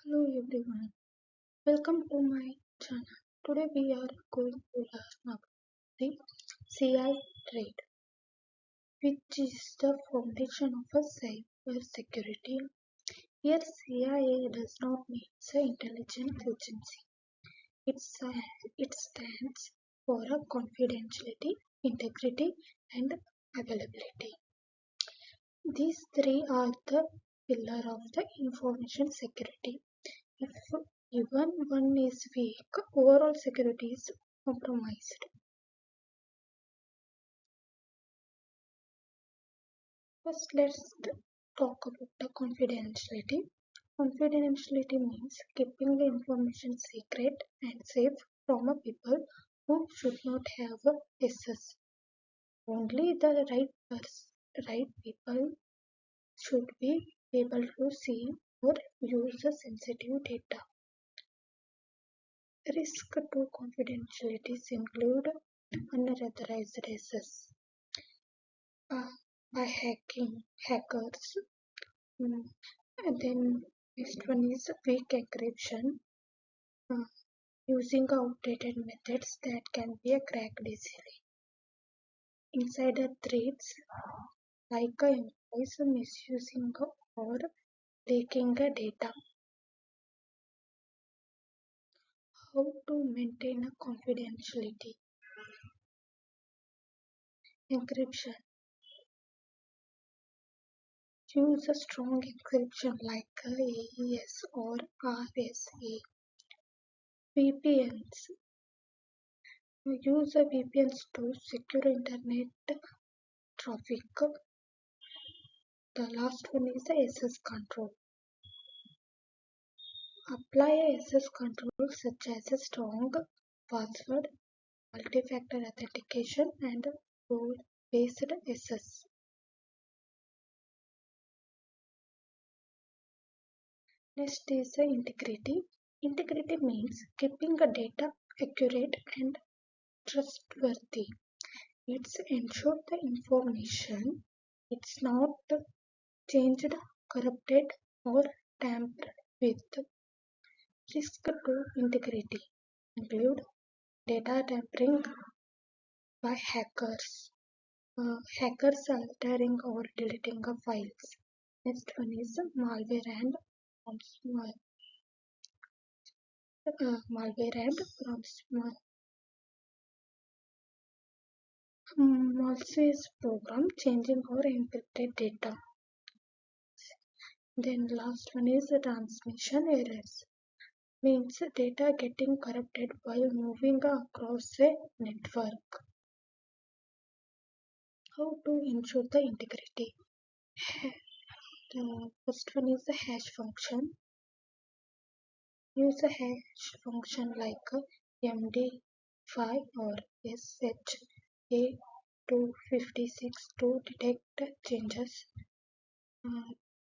Hello everyone, welcome to my channel. Today we are going to learn about the CIA Triad, which is the foundation of a cyber security. Here CIA does not mean the intelligence agency. It stands for a confidentiality, integrity and availability. These three are the pillar of the information security. If even one is weak, overall security is compromised. First, let's talk about the confidentiality. Confidentiality means keeping the information secret and safe from a people who should not have access. Only the right people should be able to see or use the sensitive data. Risk to confidentialities include unauthorized access uh, by hackers. Mm, And then next one is weak encryption, uh, using outdated methods that can be cracked easily. Insider threats like employees misusing or leaking data. How to maintain a confidentiality? Encryption. Use a strong encryption like AES or RSA. VPNs. Use VPNs to secure internet traffic. The last one is the access control. Apply access control such as a strong password, multi-factor authentication, and role-based access. Next is the integrity. Integrity means keeping the data accurate and trustworthy. It's ensure the information it's not changed, corrupted, or tampered with. Risk to integrity include data tampering by hackers, hackers altering or deleting of files. Next one is malware and ransomware. Malware and ransomware. Malicious program changing or encrypted data. Then last one is transmission errors. Means data getting corrupted while moving across a network. How to ensure the integrity? The first one is the hash function. Use a hash function like MD5 or SHA-256 to detect changes. Uh,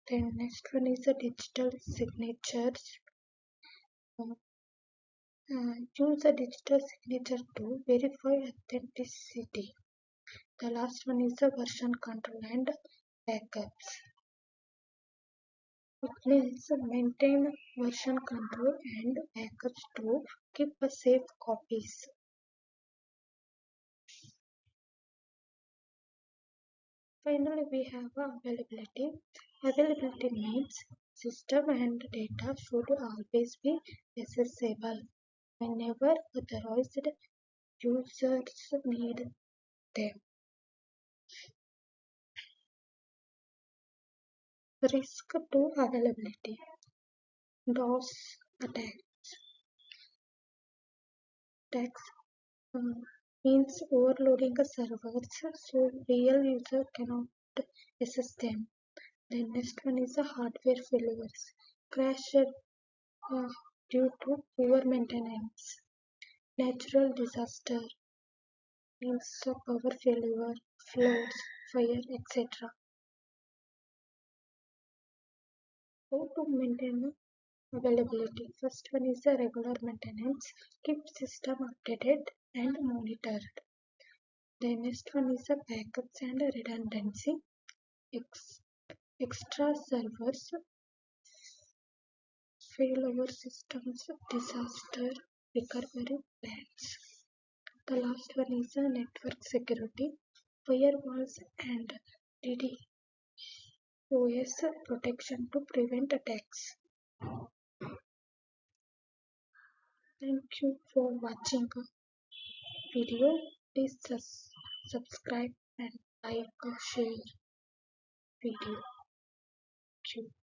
then next one is the digital signatures. Uh, Use a digital signature to verify authenticity. The last one is the version control and backups. It means maintain version control and backups to keep a safe copies. Finally, we have availability. Availability means system and data should always be accessible whenever authorized users need them. Risk to availability. DOS attacks uh, means overloading a servers so real user cannot access them. Then next one is the hardware failures. Crash due to poor maintenance. Natural disaster means power failure, floods, fire, etc. How to maintain availability? First one is the regular maintenance. Keep system updated and monitored. The next one is the backups and redundancy. Extra servers failover systems, disaster recovery plans. The last one is network security, firewalls and DDoS protection to prevent attacks. Thank you for watching the video. Please subscribe and like, share video. Thank you.